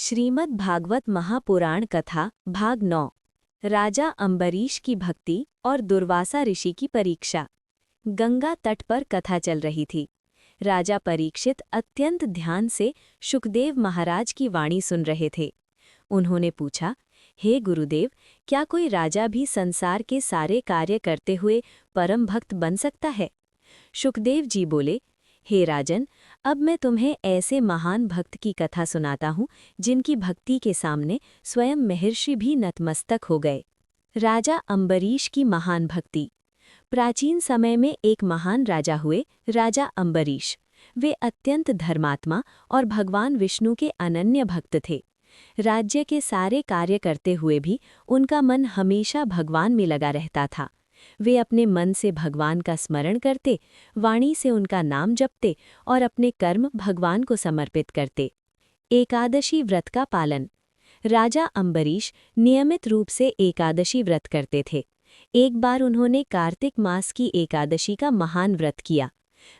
श्रीमद् भागवत महापुराण कथा भाग 9। राजा अम्बरीश की भक्ति और दुर्वासा ऋषि की परीक्षा। गंगा तट पर कथा चल रही थी। राजा परीक्षित अत्यंत ध्यान से शुकदेव महाराज की वाणी सुन रहे थे। उन्होंने पूछा, हे गुरुदेव, क्या कोई राजा भी संसार के सारे कार्य करते हुए परम भक्त बन सकता है? शुकदेव जी बोले, हे राजन, अब मैं तुम्हें ऐसे महान भक्त की कथा सुनाता हूँ जिनकी भक्ति के सामने स्वयं महर्षि भी नतमस्तक हो गए। राजा अम्बरीश की महान भक्ति। प्राचीन समय में एक महान राजा हुए, राजा अम्बरीश। वे अत्यंत धर्मात्मा और भगवान विष्णु के अनन्य भक्त थे। राज्य के सारे कार्य करते हुए भी उनका मन हमेशा भगवान में लगा रहता था। वे अपने मन से भगवान का स्मरण करते, वाणी से उनका नाम जपते और अपने कर्म भगवान को समर्पित करते। एकादशी व्रत का पालन। राजा अम्बरीश नियमित रूप से एकादशी व्रत करते थे। एक बार उन्होंने कार्तिक मास की एकादशी का महान व्रत किया।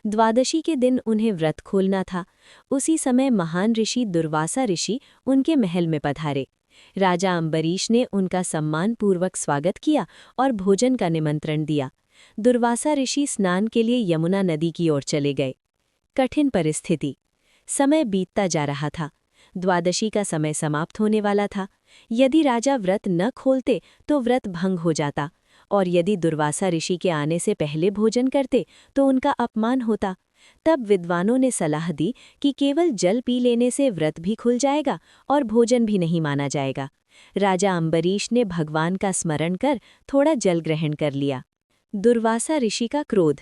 द्वादशी के दिन उन्हें व्रत खोलना था। उसी समय महान ऋषि दुर्वासा ऋषि उनके महल में पधारे। राजा अम्बरीश ने उनका सम्मानपूर्वक स्वागत किया और भोजन का निमंत्रण दिया। दुर्वासा ऋषि स्नान के लिए यमुना नदी की ओर चले गए। कठिन परिस्थिति। समय बीतता जा रहा था। द्वादशी का समय समाप्त होने वाला था। यदि राजा व्रत न खोलते तो व्रत भंग हो जाता, और यदि दुर्वासा ऋषि के आने से पहले भोजन करते तो उनका अपमान होता। तब विद्वानों ने सलाह दी कि केवल जल पी लेने से व्रत भी खुल जाएगा और भोजन भी नहीं माना जाएगा। राजा अम्बरीश ने भगवान का स्मरण कर थोड़ा जल ग्रहण कर लिया। दुर्वासा ऋषि का क्रोध।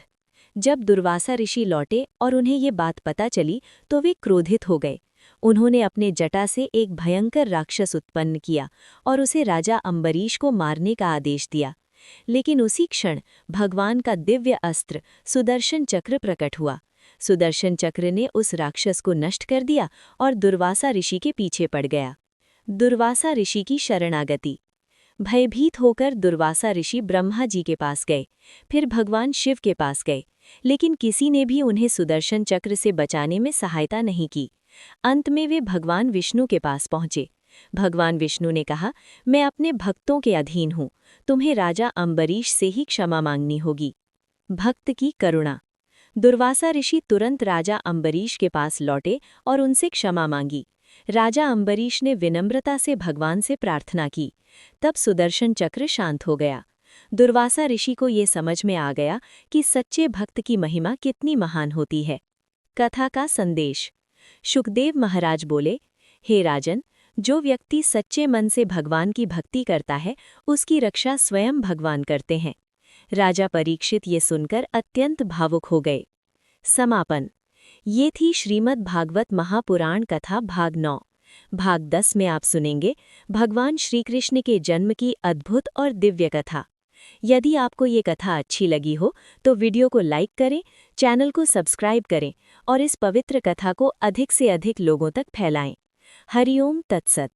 जब दुर्वासा ऋषि लौटे और उन्हें ये बात पता चली तो वे क्रोधित हो गए। उन्होंने अपने जटा से एक भयंकर राक्षस उत्पन्न किया और उसे राजा अम्बरीश को मारने का आदेश दिया। लेकिन उसी क्षण भगवान का दिव्य अस्त्र सुदर्शन चक्र प्रकट हुआ। सुदर्शन चक्र ने उस राक्षस को नष्ट कर दिया और दुर्वासा ऋषि के पीछे पड़ गया। दुर्वासा ऋषि की शरणागति। भयभीत होकर दुर्वासा ऋषि ब्रह्मा जी के पास गए, फिर भगवान शिव के पास गए, लेकिन किसी ने भी उन्हें सुदर्शन चक्र से बचाने में सहायता नहीं की। अंत में वे भगवान विष्णु के पास पहुंचे। भगवान विष्णु ने कहा, मैं अपने भक्तों के अधीन हूँ, तुम्हें राजा अम्बरीश से ही क्षमा मांगनी होगी। भक्त की करुणा। दुर्वासा ऋषि तुरंत राजा अम्बरीश के पास लौटे और उनसे क्षमा मांगी। राजा अम्बरीश ने विनम्रता से भगवान से प्रार्थना की। तब सुदर्शन चक्र शांत हो गया। दुर्वासा ऋषि को ये समझ में आ गया कि सच्चे भक्त की महिमा कितनी महान होती है। कथा का संदेश। शुकदेव महाराज बोले, हे राजन, जो व्यक्ति सच्चे मन से भगवान की भक्ति करता है उसकी रक्षा स्वयं भगवान करते हैं। राजा परीक्षित ये सुनकर अत्यंत भावुक हो गए। समापन। ये थी श्रीमद् भागवत महापुराण कथा भाग 9। भाग 10 में आप सुनेंगे भगवान श्री कृष्ण के जन्म की अद्भुत और दिव्य कथा। यदि आपको ये कथा अच्छी लगी हो तो वीडियो को लाइक करें, चैनल को सब्सक्राइब करें और इस पवित्र कथा को अधिक से अधिक लोगों तक फैलाएं। हरिओम तत्सत।